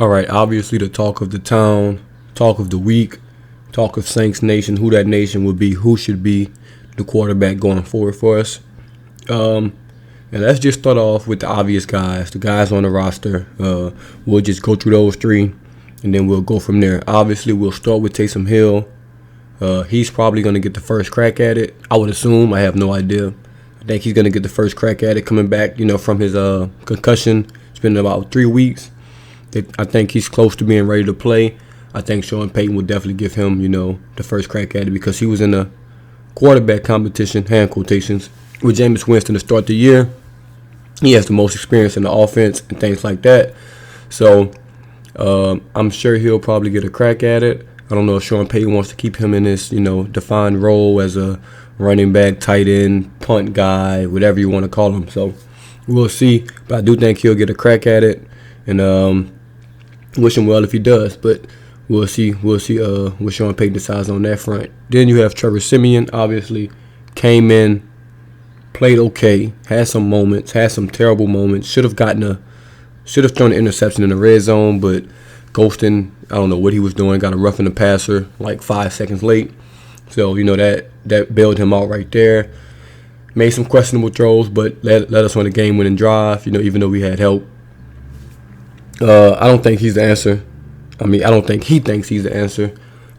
All right, obviously the talk of the town, talk of the week, talk of Saints Nation, who that nation would be, who should be the quarterback going forward for us. And let's just start off with the obvious guys, the guys on the roster. We'll just go through those three, and then we'll go from there. Obviously, we'll start with Taysom Hill. He's probably going to get the first crack at it. I would assume. I have no idea. I think he's going to get the first crack at it coming back, from his concussion. It's been about 3 weeks. I think he's close to being ready to play. I think Sean Payton will definitely give him, the first crack at it because he was in a quarterback competition, hand quotations, with Jameis Winston to start the year. He has the most experience in the offense and things like that. So I'm sure he'll probably get a crack at it. I don't know if Sean Payton wants to keep him in this, defined role as a running back, tight end, punt guy, whatever you want to call him. So we'll see. But I do think he'll get a crack at it. And wish him well if he does. But we'll see. We'll see what Sean Payton decides on that front. Then you have Trevor Simeon, obviously, came in, played okay, had some moments, had some terrible moments. Should have thrown an interception in the red zone, but ghosting, I don't know what he was doing, got a roughing the passer like 5 seconds late. So, that bailed him out right there. Made some questionable throws, but led us on a game-winning drive, even though we had help. I don't think he's the answer. I don't think he thinks he's the answer.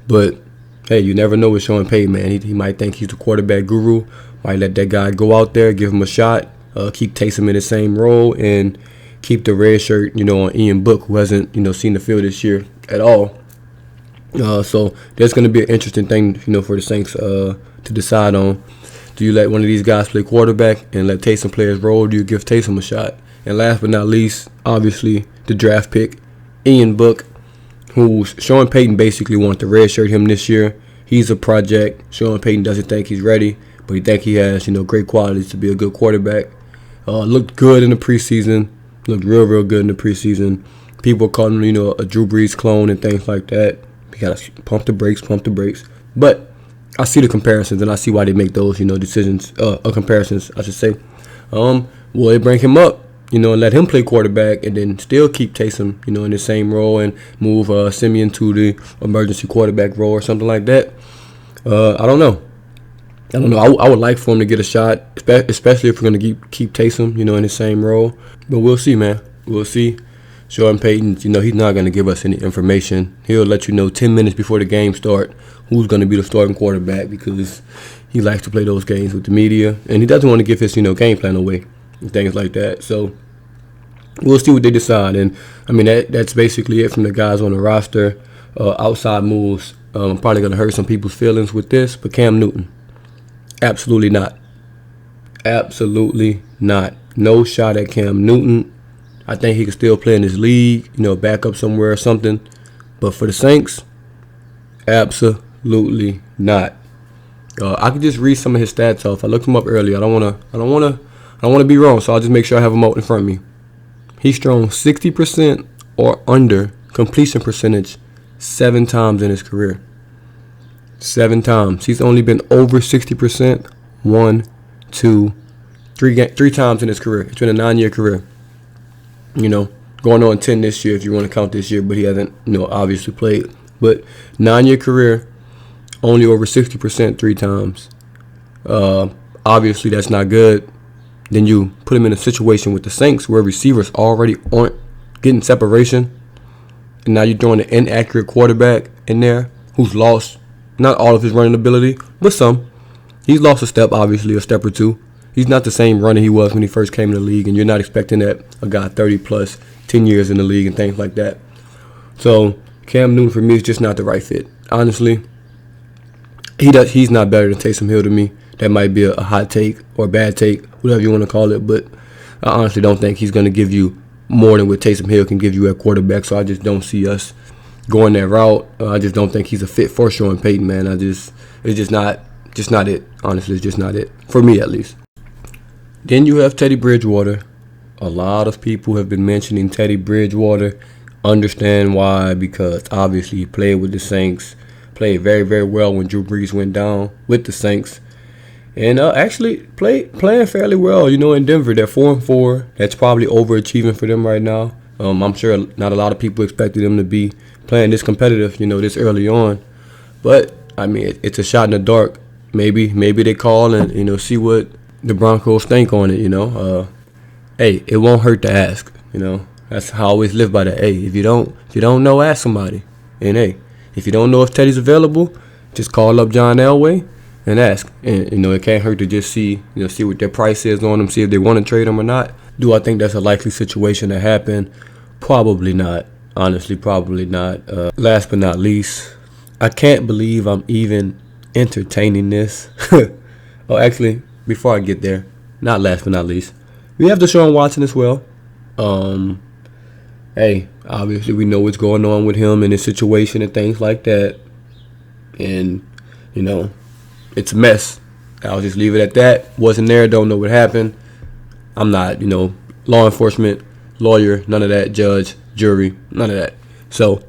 But, hey, you never know with Sean Payton, man. He might think he's the quarterback guru. Might let that guy go out there, give him a shot, keep Taysom in the same role, and keep the red shirt, on Ian Book, who hasn't, seen the field this year at all. So that's going to be an interesting thing, for the Saints to decide on. Do you let one of these guys play quarterback and let Taysom play his role? Or do you give Taysom a shot? And last but not least, obviously, the draft pick, Ian Book, who Sean Payton basically wanted to redshirt him this year. He's a project. Sean Payton doesn't think he's ready, but he think he has, great qualities to be a good quarterback. Looked good in the preseason. Looked real, real good in the preseason. People call him, a Drew Brees clone and things like that. You got to pump the brakes. But I see the comparisons, and I see why they make those, decisions, comparisons, I should say. Will they bring him up, and let him play quarterback and then still keep Taysom, in the same role and move Simeon to the emergency quarterback role or something like that? I don't know. I would like for him to get a shot, especially if we're going to keep Taysom, in the same role. But we'll see, man. We'll see. Sean Payton, he's not going to give us any information. He'll let you know 10 minutes before the game start who's going to be the starting quarterback because he likes to play those games with the media. And he doesn't want to give his, game plan away and things like that. So we'll see what they decide. And, that's basically it from the guys on the roster. Outside moves, I'm probably going to hurt some people's feelings with this, but Cam Newton. Absolutely not. Absolutely not. No shot at Cam Newton. I think he can still play in this league, back up somewhere or something. But for the Saints, absolutely not. I could just read some of his stats off. I looked him up earlier. I don't want to be wrong, so I'll just make sure I have him out in front of me. He's thrown 60% or under completion percentage 7 times in his career. 7 times. He's only been over 60% 3 times in his career. It's been a 9-year career. Going on 10 this year if you want to count this year, but he hasn't, obviously played. But 9-year career, only over 60% 3 times. Obviously, that's not good. Then you put him in a situation with the Saints where receivers already aren't getting separation. And now you're throwing an inaccurate quarterback in there who's lost not all of his running ability, but some. He's lost a step, obviously, a step or two. He's not the same runner he was when he first came in the league, and you're not expecting that a guy 30-plus, 10 years in the league and things like that. So Cam Newton, for me, is just not the right fit. Honestly, he's not better than Taysom Hill to me. That might be a hot take or a bad take, whatever you want to call it, but I honestly don't think he's going to give you more than what Taysom Hill can give you at quarterback, so I just don't see us going that route. I just don't think he's a fit for Sean Payton, man. It's just not it. Honestly, it's just not it. For me, at least. Then you have Teddy Bridgewater. A lot of people have been mentioning Teddy Bridgewater. Understand why, because obviously he played with the Saints. Played very, very well when Drew Brees went down with the Saints. And actually playing fairly well, in Denver. They're 4-4. That's probably overachieving for them right now. I'm sure not a lot of people expected him to be playing this competitive, this early on. But I mean, it's a shot in the dark. Maybe they call and see what the Broncos think on it. Hey, it won't hurt to ask. That's how I always live by that. Hey, if you don't know, ask somebody. And hey, if you don't know if Teddy's available, just call up John Elway and ask. And it can't hurt to just see what their price is on him, see if they want to trade him or not. Do I think that's a likely situation to happen? Probably not. Honestly, probably not. Last but not least, I can't believe I'm even entertaining this. Oh, actually, before I get there, not last but not least, we have Deshaun Watson as well. Hey, obviously we know what's going on with him and his situation and things like that. And, it's a mess. I'll just leave it at that. Wasn't there, don't know what happened. I'm not, law enforcement, lawyer, none of that, judge, jury, none of that. So,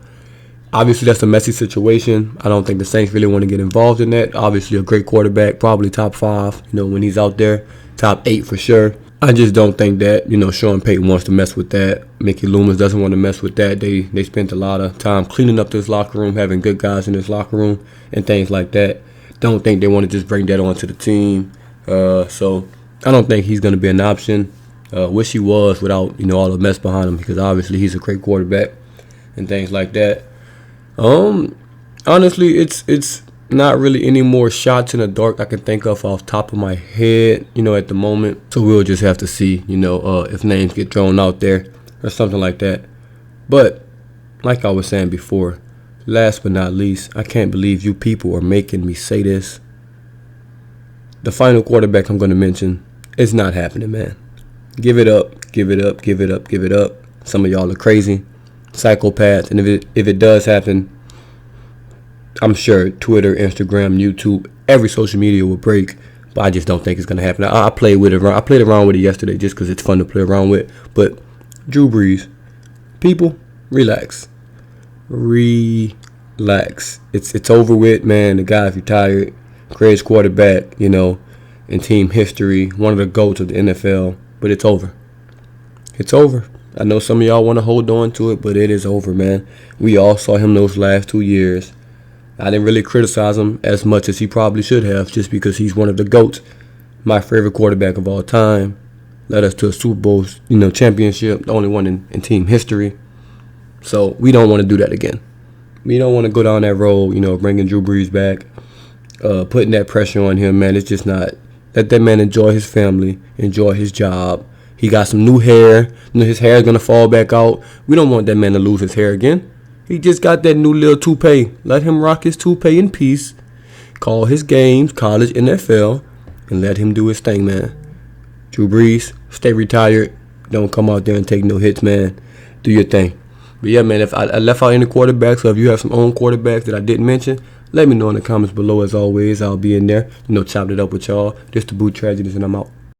obviously that's a messy situation. I don't think the Saints really want to get involved in that. Obviously a great quarterback, probably top 5, when he's out there, top 8 for sure. I just don't think that, Sean Payton wants to mess with that. Mickey Loomis doesn't want to mess with that. They spent a lot of time cleaning up this locker room, having good guys in this locker room and things like that. Don't think they want to just bring that onto the team. So I don't think he's going to be an option. Wish he was without, all the mess behind him, because obviously he's a great quarterback and things like that. Honestly, it's not really any more shots in the dark I can think of off top of my head, at the moment. So we'll just have to see, if names get thrown out there or something like that. But like I was saying before, last but not least, I can't believe you people are making me say this. The final quarterback I'm going to mention is not happening, man. Give it up, give it up, give it up, give it up. Some of y'all are crazy, psychopaths, and if it does happen, I'm sure Twitter, Instagram, YouTube, every social media will break, but I just don't think it's going to happen. I played around with it yesterday just because it's fun to play around with. But Drew Brees, people, relax. Relax. It's over with, man. The guy's retired. Greatest quarterback, in team history. One of the GOATs of the NFL. But it's over. It's over. I know some of y'all want to hold on to it, but it is over, man. We all saw him those last 2 years. I didn't really criticize him as much as he probably should have, just because he's one of the GOATs. My favorite quarterback of all time. Led us to a Super Bowl, championship, the only one in team history. So we don't want to do that again. We don't want to go down that road, bringing Drew Brees back, putting that pressure on him, man. It's just not. Let that man enjoy his family, enjoy his job. He got some new hair. His hair is going to fall back out. We don't want that man to lose his hair again. He just got that new little toupee. Let him rock his toupee in peace. Call his games, college, NFL, and let him do his thing, man. Drew Brees, stay retired. Don't come out there and take no hits, man. Do your thing. But yeah, man, if I left out any quarterbacks, or if you have some own quarterbacks that I didn't mention, let me know in the comments below. As always, I'll be in there, chopping it up with y'all. This the Boot Tragedies, and I'm out.